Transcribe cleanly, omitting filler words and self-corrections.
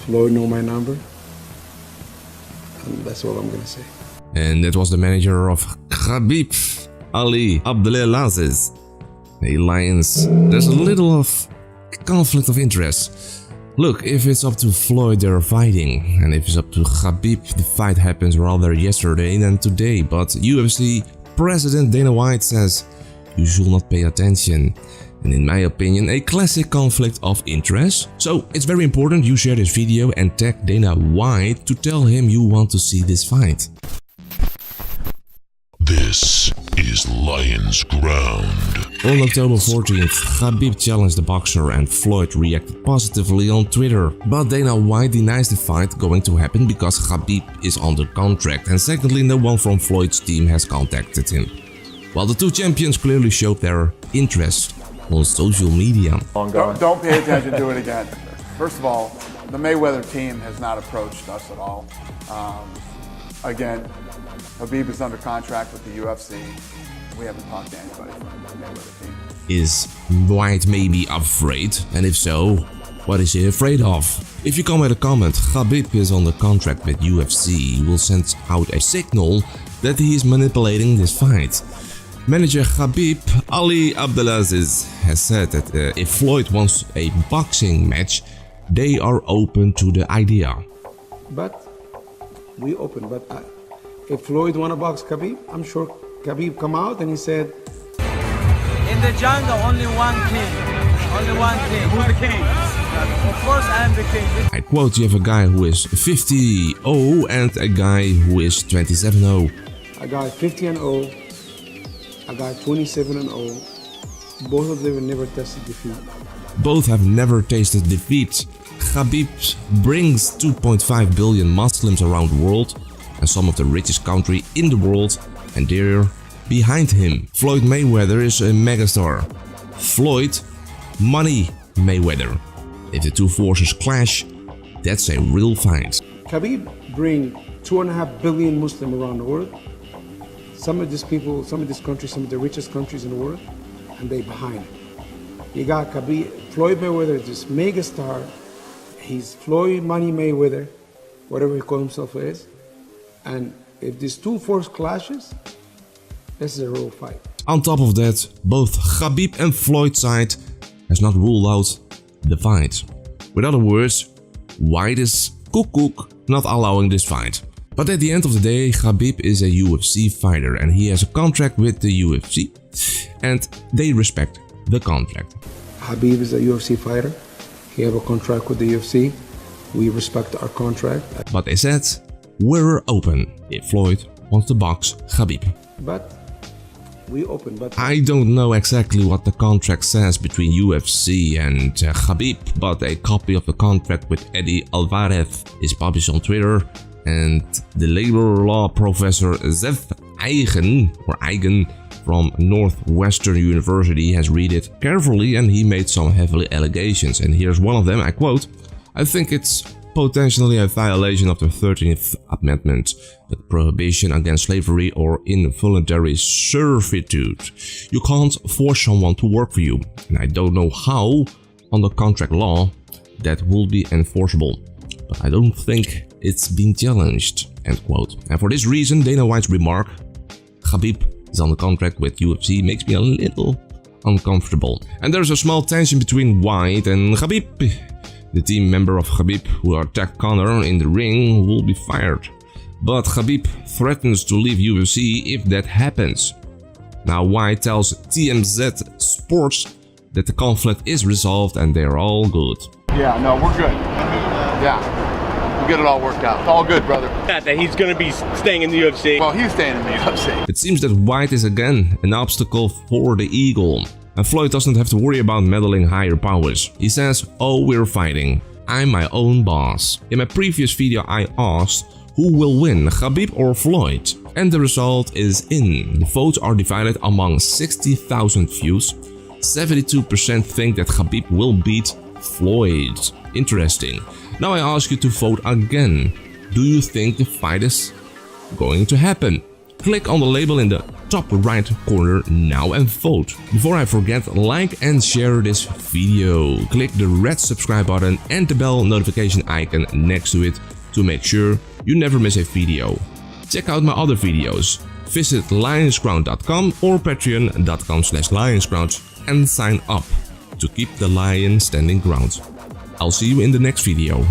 Floyd know my number. And that's all I'm gonna say. And that was the manager of Khabib, Ali Abdelaziz. Hey Lions, there's a little of conflict of interest. Look, if it's up to Floyd, they're fighting, and if it's up to Khabib, the fight happens rather yesterday than today. But UFC President Dana White says you should not pay attention. And in my opinion, a classic conflict of interest. So it's very important you share this video and tag Dana White to tell him you want to see this fight. This is Lion's Ground. On October 14th, Khabib challenged the boxer and Floyd reacted positively on Twitter. But Dana White denies the fight going to happen because Khabib is under contract, and secondly, no one from Floyd's team has contacted him. While the two champions clearly showed their interest on social media. Don't pay attention to it again. First of all, the Mayweather team has not approached us at all. Again, Khabib is under contract with the UFC. We haven't talked to anybody from the Mayweather team. Is White maybe afraid? And if so, what is he afraid of? If you come with a comment, Khabib is under contract with UFC, he will send out a signal that he is manipulating this fight. Manager Khabib, Ali Abdelaziz, has said that if Floyd wants a boxing match, they are open to the idea. But we open. But if Floyd want to box Khabib, I'm sure Khabib come out and he said, in the jungle, only one king. Only one king. Who's the king? Of course, I am the king. I quote, you have a guy who is 50-0 and a guy who is 27-0. I got 50-0. I got 27-0. Both of them have never tested defeat. Both have never tasted defeat. Khabib brings 2.5 billion Muslims around the world and some of the richest country in the world, and they're behind him. Floyd Mayweather is a megastar. Floyd, money Mayweather. If the two forces clash, that's a real fight. Khabib bring 2.5 billion Muslims around the world. Some of these people, some of these countries, some of the richest countries in the world, and they behind him. You got Khabib, Floyd Mayweather, this megastar. He's Floyd Money Mayweather, whatever he calls himself is. And if these two forces clashes, this is a real fight. On top of that, both Khabib and Floyd's side has not ruled out the fight. With other words, White is cook not allowing this fight. But at the end of the day, Khabib is a UFC fighter and he has a contract with the UFC and they respect the contract. Khabib is a UFC fighter. He have a contract with the UFC. We respect our contract. But they said, we're open if Floyd wants to box Khabib. But we open, but I don't know exactly what the contract says between UFC and Khabib, but a copy of the contract with Eddie Alvarez is published on Twitter, and the labor law professor Zef Eigen from Northwestern University has read it carefully and he made some heavy allegations. And here's one of them, I quote, I think it's potentially a violation of the 13th Amendment, the prohibition against slavery or involuntary servitude. You can't force someone to work for you, and I don't know how, under contract law, that will be enforceable. But I don't think it's been challenged, end quote. And for this reason, Dana White's remark, Khabib is on the contract with UFC, makes me a little uncomfortable. And there's a small tension between White and Khabib. The team member of Khabib who attacked Conor in the ring will be fired. But Khabib threatens to leave UFC if that happens. Now White tells TMZ Sports that the conflict is resolved and they're all good. Yeah, no, we're good. Yeah, we'll get it all worked out. It's all good, brother. That he's going to be staying in the UFC. Well, he's staying in the UFC. It seems that White is again an obstacle for the Eagle. And Floyd doesn't have to worry about meddling higher powers. He says, oh, we're fighting. I'm my own boss. In my previous video I asked who will win, Khabib or Floyd? And the result is in. The votes are divided among 60,000 views. 72% think that Khabib will beat Floyd. Interesting. Now I ask you to vote again. Do you think the fight is going to happen? Click on the label in the top right corner now and vote. Before I forget, like and share this video. Click the red subscribe button and the bell notification icon next to it to make sure you never miss a video. Check out my other videos. Visit lionscrown.com or patreon.com/lionscrown and sign up to keep the lion standing ground. I'll see you in the next video.